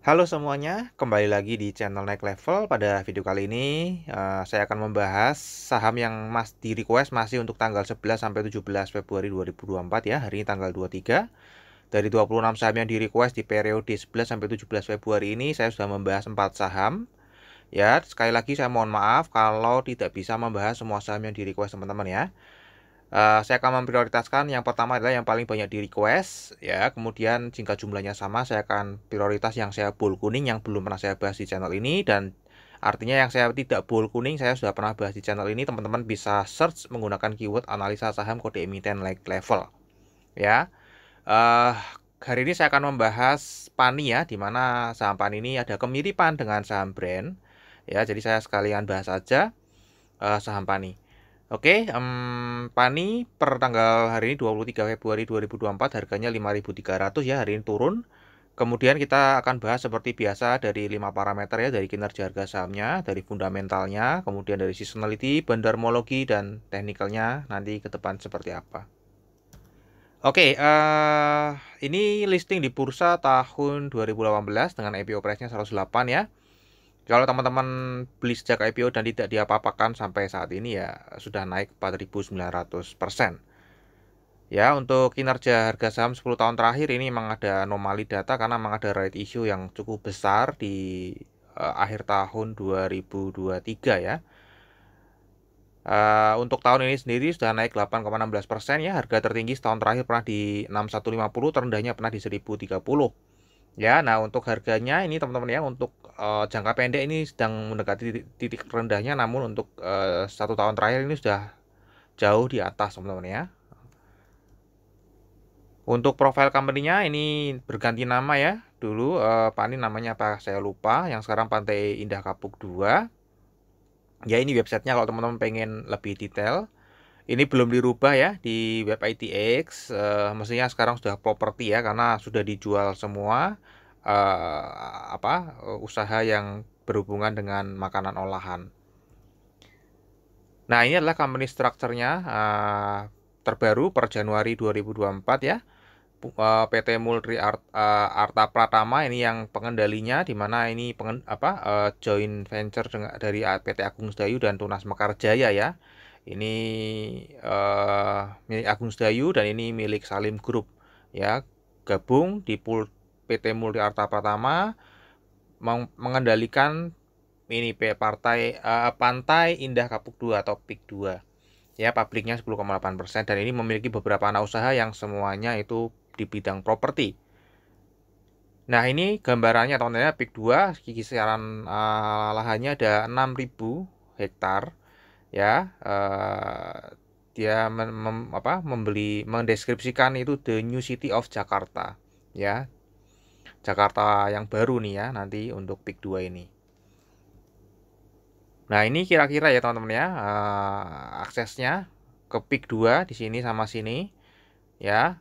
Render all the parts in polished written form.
Halo semuanya, kembali lagi di channel Naik Level. Pada video kali ini saya akan membahas saham yang di request masih untuk tanggal 11 sampai 17 Februari 2024 ya. Hari ini tanggal 23. Dari 26 saham yang di request di periode 11 sampai 17 Februari ini saya sudah membahas 4 saham. Ya, sekali lagi saya mohon maaf kalau tidak bisa membahas semua saham yang di request teman-teman ya. Saya akan memprioritaskan yang pertama adalah yang paling banyak di request ya. Kemudian jika jumlahnya sama, saya akan prioritas yang saya bold kuning yang belum pernah saya bahas di channel ini, dan artinya yang saya tidak bold kuning saya sudah pernah bahas di channel ini. Teman-teman bisa search menggunakan keyword analisa saham kode emiten like level ya. eh Hari ini saya akan membahas PANI ya, di mana saham PANI ini ada kemiripan dengan saham brand ya. Jadi saya sekalian bahas aja saham PANI. Oke, PANI per tanggal hari ini 23 Februari 2024 harganya 5.300 ya, hari ini turun. Kemudian kita akan bahas seperti biasa dari 5 parameter ya, dari kinerja harga sahamnya, dari fundamentalnya, kemudian dari seasonality, bandarmologi, dan teknikalnya nanti ke depan seperti apa. Oke, ini listing di bursa tahun 2018 dengan IPO price-nya 108 ya. Kalau teman-teman beli sejak IPO dan tidak diapa-apakan sampai saat ini ya sudah naik 4.900%. Ya, untuk kinerja harga saham 10 tahun terakhir ini memang ada anomali data karena memang ada right issue yang cukup besar di akhir tahun 2023 ya. Untuk tahun ini sendiri sudah naik 8,16% ya. Harga tertinggi setahun terakhir pernah di 6150, terendahnya pernah di 1030. Ya, nah untuk harganya ini teman-teman ya, untuk jangka pendek ini sedang mendekati titik rendahnya, namun untuk 1 tahun terakhir ini sudah jauh di atas teman-teman ya. Untuk profil company-nya ini berganti nama ya. Dulu PANI namanya apa saya lupa, yang sekarang Pantai Indah Kapuk 2. Ya, ini websitenya kalau teman-teman pengen lebih detail. Ini belum dirubah ya di web ITX. Mestinya sekarang sudah properti ya, karena sudah dijual semua usaha yang berhubungan dengan makanan olahan. Nah, ini adalah company structure-nya terbaru per Januari 2024 ya. PT Multri Arta Pratama ini yang pengendalinya, di mana ini joint venture dari PT Agung Sedayu dan Tunas Mekarjaya ya. Ini milik Agung Sedayu dan ini milik Salim Group ya. Gabung di PT Multi Arta Pratama, mengendalikan ini Pantai Indah Kapuk 2 atau PIK 2 ya. Pabriknya 10,8% dan ini memiliki beberapa anak usaha yang semuanya itu di bidang properti. Nah, ini gambarannya teman-teman, PIK 2 kisaran lahannya ada 6.000 hektar ya. Dia mendeskripsikan itu the new city of Jakarta ya. Jakarta yang baru nih ya nanti untuk PIK 2 ini. Nah, ini kira-kira ya teman-teman ya, aksesnya ke PIK 2 di sini sama sini ya.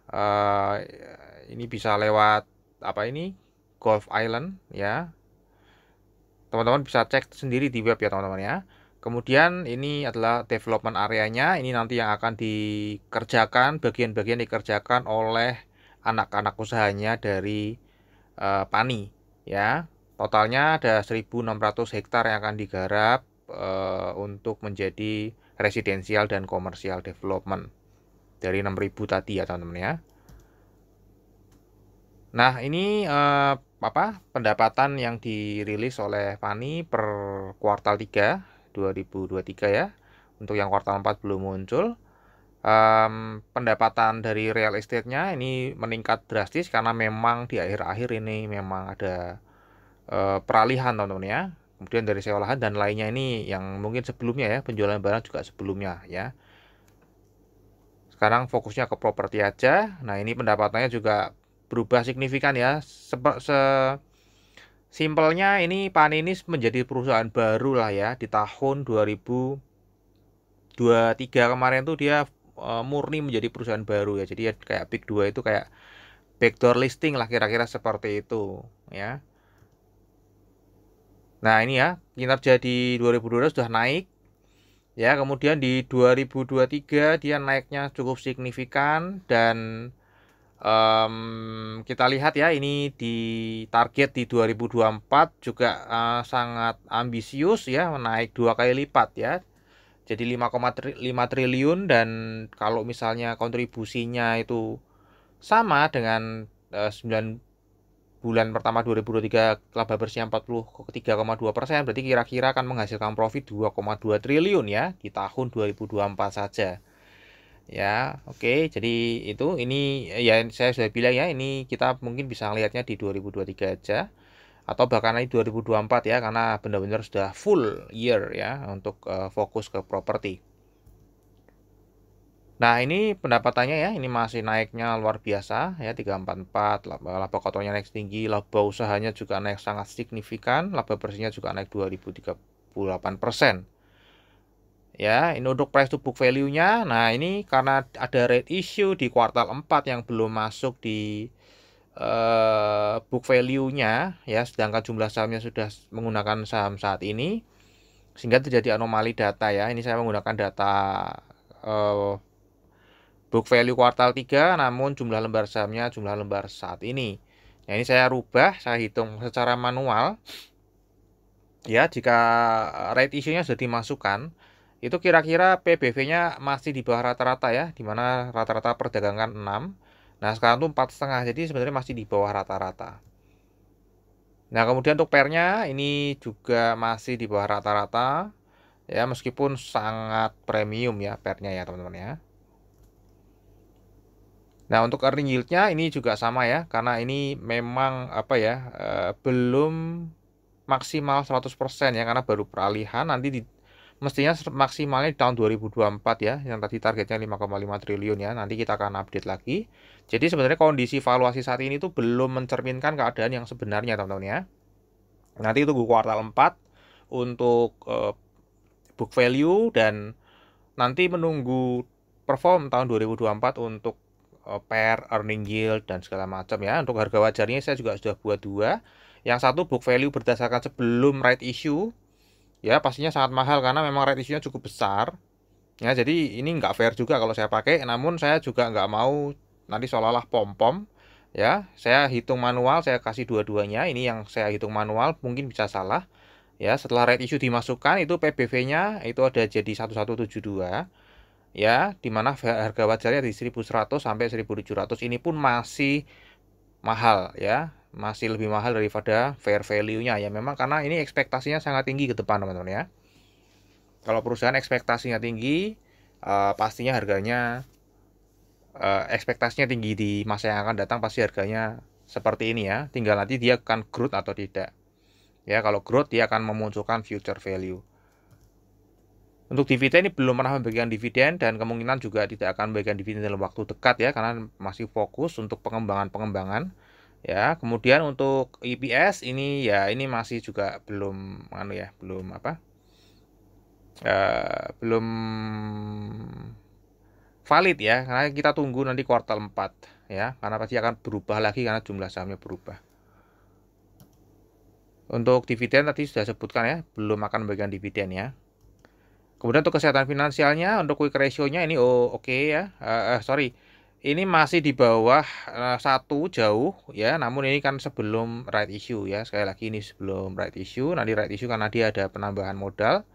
Ini bisa lewat Gulf Island ya. Teman-teman bisa cek sendiri di web ya teman-teman ya. Kemudian ini adalah development areanya. Ini nanti yang akan dikerjakan, bagian-bagian dikerjakan oleh anak-anak usahanya dari PANI ya. Totalnya ada 1.600 hektar yang akan digarap untuk menjadi residensial dan komersial development dari 6.000 tadi ya teman-teman ya. Nah, ini pendapatan yang dirilis oleh PANI per kuartal 3 2023 ya. Untuk yang kuartal 4 belum muncul. Pendapatan dari real estate-nya ini meningkat drastis karena memang di akhir-akhir ini memang ada peralihan teman-teman ya. Kemudian dari sewa lahan dan lainnya ini yang mungkin sebelumnya ya, penjualan barang juga sebelumnya ya. Sekarang fokusnya ke properti aja. Nah, ini pendapatannya juga berubah signifikan ya. Simpelnya ini PANI ini menjadi perusahaan baru lah ya. Di tahun 2023 kemarin tuh dia murni menjadi perusahaan baru ya. Jadi ya kayak PIK 2 itu kayak backdoor listing lah, kira-kira seperti itu ya. Nah, ini ya kinerja di 2022 sudah naik ya. Kemudian di 2023 dia naiknya cukup signifikan dan Kita lihat ya, ini di target di 2024 juga sangat ambisius ya, naik 2 kali lipat ya. Jadi 5,5 triliun, dan kalau misalnya kontribusinya itu sama dengan 9 bulan pertama 2023 laba bersihnya 43,2%, berarti kira-kira akan menghasilkan profit 2,2 triliun ya di tahun 2024 saja. Ya, oke. Jadi ini ya saya sudah bilang ya, ini kita mungkin bisa ngelihatnya di 2023 aja atau bahkan di 2024 ya, karena benar-benar sudah full year ya untuk fokus ke properti. Nah, ini pendapatannya ya, ini masih naiknya luar biasa ya, 344, laba kotornya naik tinggi, laba usahanya juga naik sangat signifikan, laba bersihnya juga naik 2038%. Ya, ini untuk price to book value-nya. Nah, ini karena ada red issue di kuartal 4 yang belum masuk di book value-nya ya, sedangkan jumlah sahamnya sudah menggunakan saham saat ini, sehingga terjadi anomali data ya. Ini saya menggunakan data book value kuartal 3, namun jumlah lembar sahamnya jumlah lembar saat ini. Nah, ini saya rubah, saya hitung secara manual. Ya, jika rate issue-nya sudah dimasukkan, itu kira-kira PBV-nya masih di bawah rata-rata ya, di mana rata-rata perdagangan 6. Nah, sekarang tuh 4,5, jadi sebenarnya masih di bawah rata-rata. Nah, kemudian untuk pair-nya ini juga masih di bawah rata-rata ya, meskipun sangat premium ya pair-nya ya, teman-teman ya. Nah, untuk earning yield-nya ini juga sama ya, karena ini memang apa ya, belum maksimal 100% ya, karena baru peralihan. Nanti mestinya maksimalnya di tahun 2024 ya, yang tadi targetnya 5,5 triliun ya, nanti kita akan update lagi. Jadi sebenarnya kondisi valuasi saat ini tuh belum mencerminkan keadaan yang sebenarnya, teman-teman ya. Nanti tunggu kuartal 4 untuk book value, dan nanti menunggu perform tahun 2024 untuk pair, earning yield, dan segala macam ya. Untuk harga wajarnya saya juga sudah buat dua. Yang satu book value berdasarkan sebelum right issue, ya pastinya sangat mahal karena memang right issue-nya cukup besar. Ya, jadi ini nggak fair juga kalau saya pakai, namun saya juga nggak mau nanti seolah-olah pom-pom. Ya, saya hitung manual, saya kasih dua-duanya. Ini yang saya hitung manual, mungkin bisa salah. Ya, setelah right issue dimasukkan, itu PBV-nya itu ada jadi 1172. Ya, dimana harga wajarnya di 1100 sampai 1700, ini pun masih mahal ya, masih lebih mahal daripada fair value-nya ya, memang karena ini ekspektasinya sangat tinggi ke depan, teman-teman ya. Kalau perusahaan ekspektasinya tinggi, pastinya harganya ekspektasinya tinggi di masa yang akan datang, pasti harganya seperti ini ya, tinggal nanti dia akan growth atau tidak ya. Kalau growth dia akan memunculkan future value. Untuk dividen ini belum pernah memberikan dividen, dan kemungkinan juga tidak akan memberikan dividen dalam waktu dekat ya, karena masih fokus untuk pengembangan ya. Kemudian untuk EPS ini ya, ini masih juga belum belum valid ya, karena kita tunggu nanti kuartal 4 ya, karena pasti akan berubah lagi karena jumlah sahamnya berubah. Untuk dividen tadi sudah sebutkan ya, belum akan memberikan dividen ya. Kemudian untuk kesehatan finansialnya, untuk quick ratio-nya ini oke ya. Sorry, ini masih di bawah 1 jauh ya, namun ini kan sebelum right issue ya. Sekali lagi ini sebelum right issue. Nanti right issue karena dia ada penambahan modal.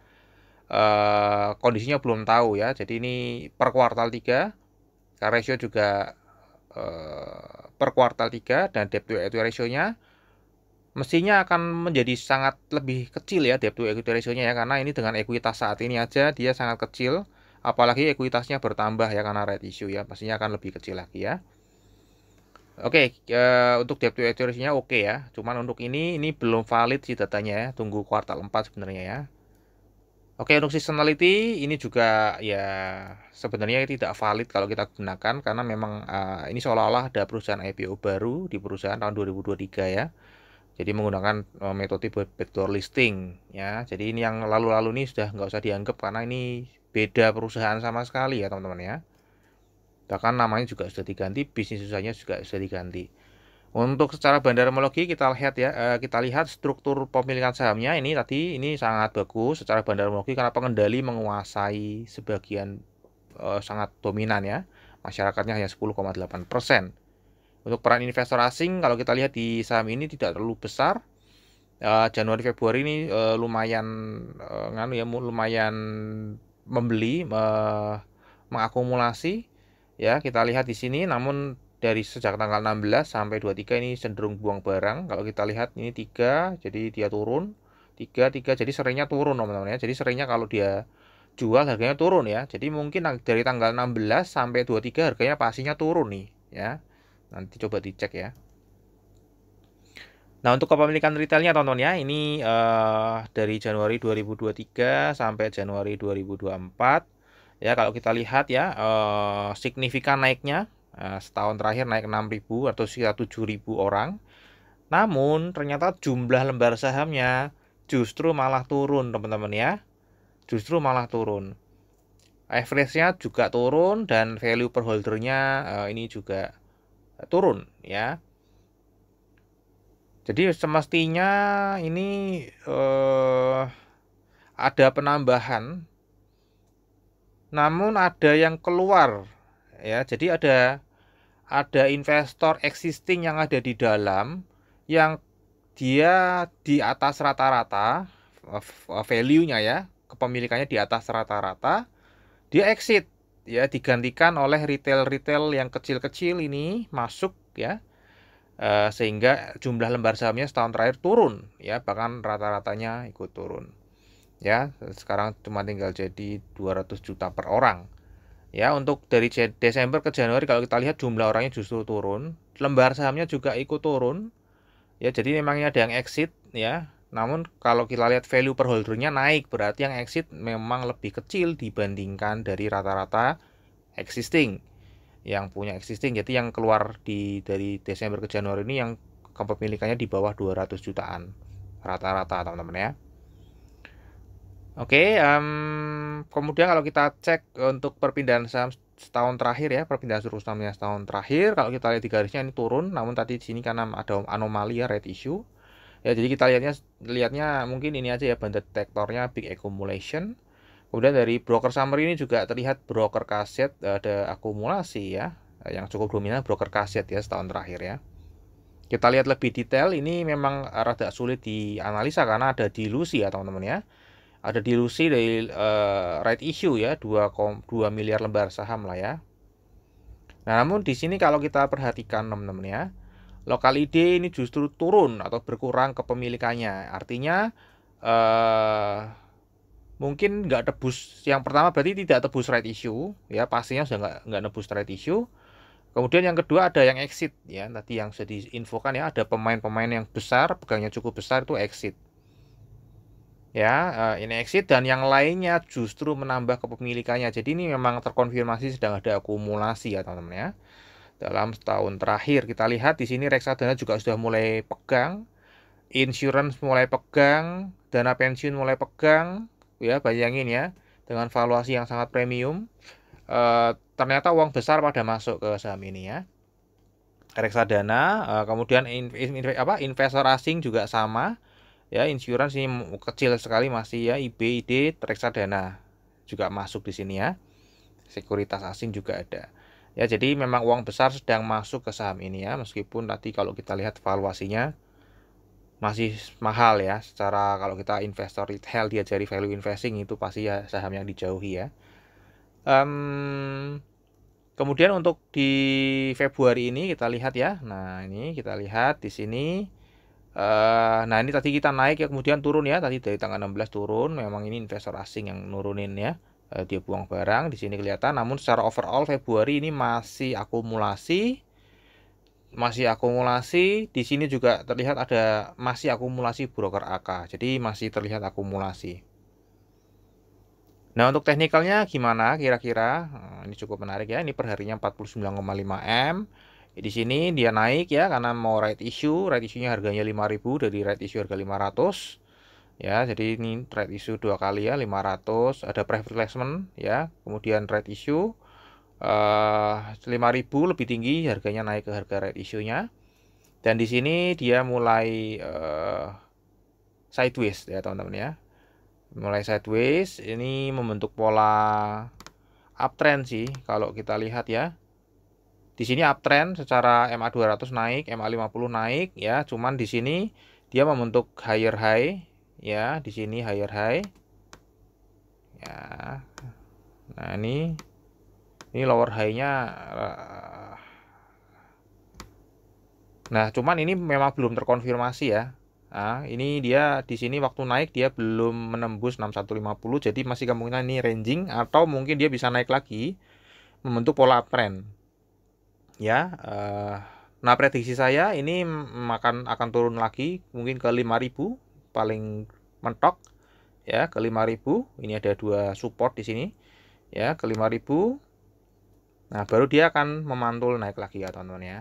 Kondisinya belum tahu ya. Jadi ini per kuartal 3. Ratio juga per kuartal 3, dan debt to equity ratio-nya mestinya akan menjadi sangat lebih kecil ya, debt to equity ratio-nya ya, karena ini dengan ekuitas saat ini aja dia sangat kecil, apalagi ekuitasnya bertambah ya karena right issue ya, pastinya akan lebih kecil lagi ya. Oke, untuk debt to equity ratio-nya oke ya, cuman untuk ini belum valid sih datanya ya, tunggu kuartal 4 sebenarnya ya. Oke, untuk seasonality ini juga ya sebenarnya tidak valid kalau kita gunakan, karena memang ini seolah-olah ada perusahaan IPO baru di perusahaan tahun 2023 ya. Jadi menggunakan metode backdoor listing ya. Jadi ini yang lalu-lalu ini sudah nggak usah dianggap, karena ini beda perusahaan sama sekali ya, teman-teman ya. Bahkan namanya juga sudah diganti, bisnis usahanya juga sudah diganti. Untuk secara bandarmologi kita lihat ya, kita lihat struktur pemilikan sahamnya ini tadi ini sangat bagus secara bandarmologi, karena pengendali menguasai sebagian sangat dominan ya. Masyarakatnya hanya 10,8%. Untuk peran investor asing kalau kita lihat di saham ini tidak terlalu besar. Januari Februari ini lumayan lumayan membeli, mengakumulasi ya. Kita lihat di sini, namun dari sejak tanggal 16 sampai 23 ini cenderung buang barang. Kalau kita lihat ini 3, jadi dia turun 3 jadi seringnya turun teman-teman ya. Jadi seringnya kalau dia jual harganya turun ya. Jadi mungkin dari tanggal 16 sampai 23 harganya pastinya turun nih ya. Nanti coba dicek ya. Nah, untuk kepemilikan retailnya teman-teman ya, ini dari Januari 2023 sampai Januari 2024. Ya, kalau kita lihat ya, signifikan naiknya. Setahun terakhir naik 6.000 atau sekitar 7.000 orang. Namun, ternyata jumlah lembar sahamnya justru malah turun, teman-teman ya. Justru malah turun. Average-nya juga turun dan value per holder-nya ini juga turun ya. Jadi semestinya ini ada penambahan, namun ada yang keluar ya. Jadi ada investor existing yang ada di dalam yang dia di atas rata-rata value-nya ya, kepemilikannya di atas rata-rata, dia exit ya, digantikan oleh retail-retail yang kecil-kecil ini masuk ya. Sehingga jumlah lembar sahamnya setahun terakhir turun ya, bahkan rata-ratanya ikut turun ya. Sekarang cuma tinggal jadi 200 juta per orang ya. Untuk dari Desember ke Januari kalau kita lihat jumlah orangnya justru turun, lembar sahamnya juga ikut turun ya. Jadi memangnya ada yang exit ya, namun kalau kita lihat value per holdernya naik, berarti yang exit memang lebih kecil dibandingkan dari rata-rata existing yang punya existing. Jadi yang keluar dari Desember ke Januari ini yang kepemilikannya di bawah 200 jutaan rata-rata teman-teman ya. Oke, kemudian kalau kita cek untuk perpindahan saham setahun terakhir ya, perpindahan seluruh sahamnya setahun terakhir, kalau kita lihat di garisnya ini turun, namun tadi di sini karena ada anomali ya, red issue ya. Jadi kita lihatnya mungkin ini aja ya, band detektornya big accumulation. Kemudian dari broker summary ini juga terlihat broker kaset ada akumulasi ya, yang cukup dominan broker kaset ya setahun terakhir ya. Kita lihat lebih detail, ini memang rada sulit dianalisa karena ada dilusi ya teman-teman ya. Ada dilusi dari right issue ya, 2 miliar lembar saham lah ya. Nah, namun di sini kalau kita perhatikan teman-teman ya, lokal ID ini justru turun atau berkurang kepemilikannya. Artinya mungkin nggak tebus. Yang pertama berarti tidak tebus right issue ya, pastinya sudah nggak nebus right issue. Kemudian yang kedua ada yang exit ya, tadi yang sudah diinfokan ya, ada pemain-pemain yang besar, pegangnya cukup besar itu exit ya. Ini exit dan yang lainnya justru menambah kepemilikannya. Jadi ini memang terkonfirmasi sedang ada akumulasi ya teman-teman ya. Dalam setahun terakhir kita lihat di sini reksadana juga sudah mulai pegang, insurance mulai pegang, dana pensiun mulai pegang ya. Bayangin ya, dengan valuasi yang sangat premium, ternyata uang besar pada masuk ke saham ini ya, reksadana. Kemudian investor asing juga sama ya. Insurance ini kecil sekali masih ya, IB, ID, reksadana juga masuk di sini ya. Sekuritas asing juga ada ya. Jadi memang uang besar sedang masuk ke saham ini ya, meskipun tadi kalau kita lihat valuasinya masih mahal ya. Secara kalau kita investor retail diajari value investing, itu pasti ya saham yang dijauhi ya. Kemudian untuk di Februari ini kita lihat ya. Nah, ini kita lihat di sini. Nah, ini tadi kita naik ya, kemudian turun ya. Tadi dari tanggal 16 turun. Memang ini investor asing yang nurunin ya. Dia buang barang di sini kelihatan. Namun secara overall Februari ini masih akumulasi. Di sini juga terlihat ada masih akumulasi broker AK. Jadi masih terlihat akumulasi. Nah, untuk teknikalnya gimana kira-kira? Ini cukup menarik ya. Ini perharinya 49,5 M. Di sini dia naik ya karena mau right issue. Right issue-nya harganya 5.000 dari right issue harga 500. Ya, jadi ini right issue 2 kali ya, 500. Ada private placement ya. Kemudian right issue 5.000 lebih tinggi, harganya naik ke harga right issue-nya. Dan di sini dia mulai sideways ya teman-teman ya. Mulai sideways, ini membentuk pola uptrend sih kalau kita lihat ya. Di sini uptrend secara MA 200 naik, MA 50 naik ya, cuman di sini dia membentuk higher high ya, di sini higher high. Ya. Nah, ini lower high-nya nah, cuman ini memang belum terkonfirmasi ya. Nah, ini dia di sini waktu naik dia belum menembus 6150, jadi masih kemungkinan ini ranging atau mungkin dia bisa naik lagi membentuk pola uptrend. Ya, nah prediksi saya ini akan turun lagi mungkin ke 5000 paling mentok ya, ke 5000. Ini ada dua support di sini ya, ke 5000. Nah, baru dia akan memantul naik lagi ya teman-teman ya.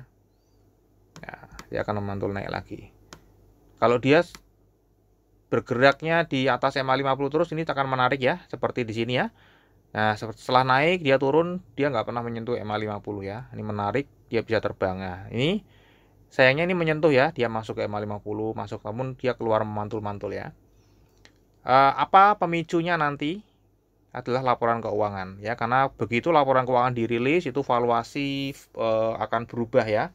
Nah, dia akan memantul naik lagi. Kalau dia bergeraknya di atas MA 50 terus, ini akan menarik ya, seperti di sini ya. Nah, setelah naik dia turun, dia nggak pernah menyentuh MA 50 ya. Ini menarik, dia bisa terbang. Nah, ini sayangnya ini menyentuh ya, dia masuk ke MA 50, masuk, namun dia keluar memantul-mantul ya. Apa pemicunya nanti adalah laporan keuangan ya, karena begitu laporan keuangan dirilis itu valuasi akan berubah ya.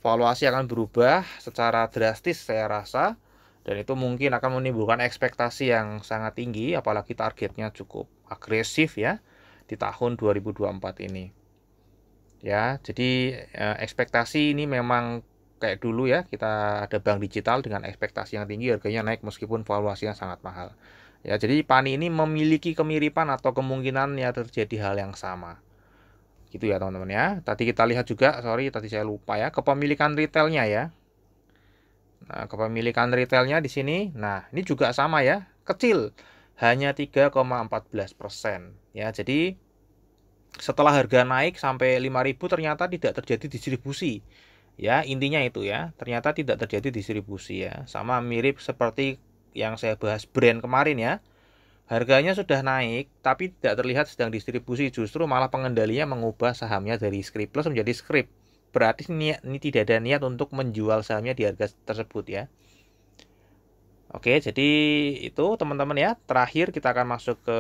Valuasi akan berubah secara drastis saya rasa, dan itu mungkin akan menimbulkan ekspektasi yang sangat tinggi, apalagi targetnya cukup agresif ya di tahun 2024 ini. Ya, jadi ekspektasi ini memang kayak dulu ya, kita ada bank digital dengan ekspektasi yang tinggi, harganya naik meskipun valuasinya sangat mahal. Ya, jadi PANI ini memiliki kemiripan atau kemungkinan ya terjadi hal yang sama. Gitu ya teman-teman ya. Tadi kita lihat juga, sorry tadi saya lupa ya, kepemilikan retailnya ya. Nah, kepemilikan retailnya di sini, nah ini juga sama ya, kecil, hanya 3,14% ya. Jadi setelah harga naik sampai 5000 ternyata tidak terjadi distribusi. Ya, intinya itu ya, ternyata tidak terjadi distribusi ya. Sama mirip seperti yang saya bahas brand kemarin ya. Harganya sudah naik, tapi tidak terlihat sedang distribusi. Justru malah pengendalinya mengubah sahamnya dari script plus menjadi script. Berarti ini tidak ada niat untuk menjual sahamnya di harga tersebut ya. Oke, jadi itu teman-teman ya. Terakhir kita akan masuk ke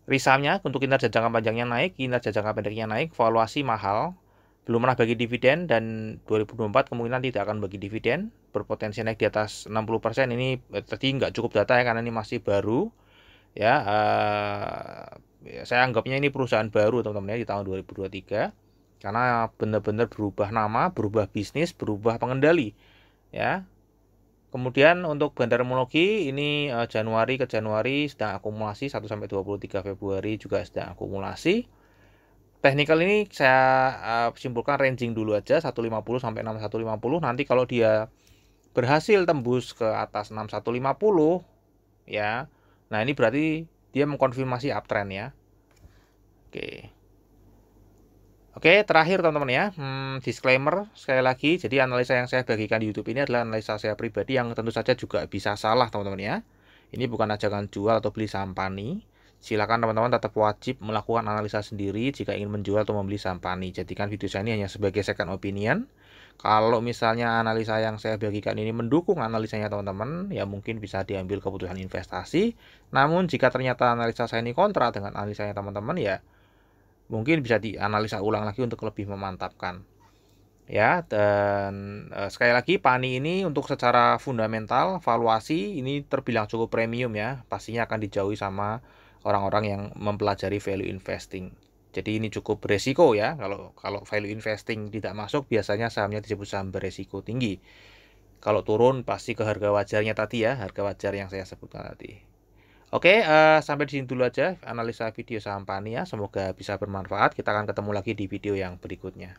risamnya. Untuk kinerja jangka panjangnya naik, kinerja jangka pendeknya naik, valuasi mahal, belum pernah bagi dividen, dan 2024 kemungkinan tidak akan bagi dividen, berpotensi naik di atas 60%. Ini tadi nggak cukup data ya, karena ini masih baru ya. Saya anggapnya ini perusahaan baru teman-teman ya di tahun 2023, karena benar-benar berubah nama, berubah bisnis, berubah pengendali ya. Kemudian untuk Bandarmologi ini Januari ke Januari sedang akumulasi, 1 sampai 23 Februari juga sedang akumulasi. Technical ini saya simpulkan ranging dulu aja, 150 sampai 6150. Nanti kalau dia berhasil tembus ke atas 6150 ya. Nah, ini berarti dia mengkonfirmasi uptrend ya. Oke. Oke, terakhir teman-teman ya, disclaimer sekali lagi, jadi analisa yang saya bagikan di YouTube ini adalah analisa saya pribadi yang tentu saja juga bisa salah teman-teman ya. Ini bukan ajakan jual atau beli saham PANI. Silakan teman-teman tetap wajib melakukan analisa sendiri jika ingin menjual atau membeli saham PANI. Jadikan video saya ini hanya sebagai second opinion. Kalau misalnya analisa yang saya bagikan ini mendukung analisanya teman-teman, ya mungkin bisa diambil keputusan investasi. Namun jika ternyata analisa saya ini kontra dengan analisanya teman-teman, ya mungkin bisa dianalisa ulang lagi untuk lebih memantapkan ya. Dan sekali lagi PANI ini untuk secara fundamental valuasi ini terbilang cukup premium ya, pastinya akan dijauhi sama orang-orang yang mempelajari value investing. Jadi ini cukup beresiko ya, kalau value investing tidak masuk biasanya sahamnya disebut saham beresiko tinggi. Kalau turun pasti ke harga wajarnya tadi ya, harga wajar yang saya sebutkan tadi. Oke, sampai di sini dulu aja analisa video saham PANI ya. Semoga bisa bermanfaat. Kita akan ketemu lagi di video yang berikutnya.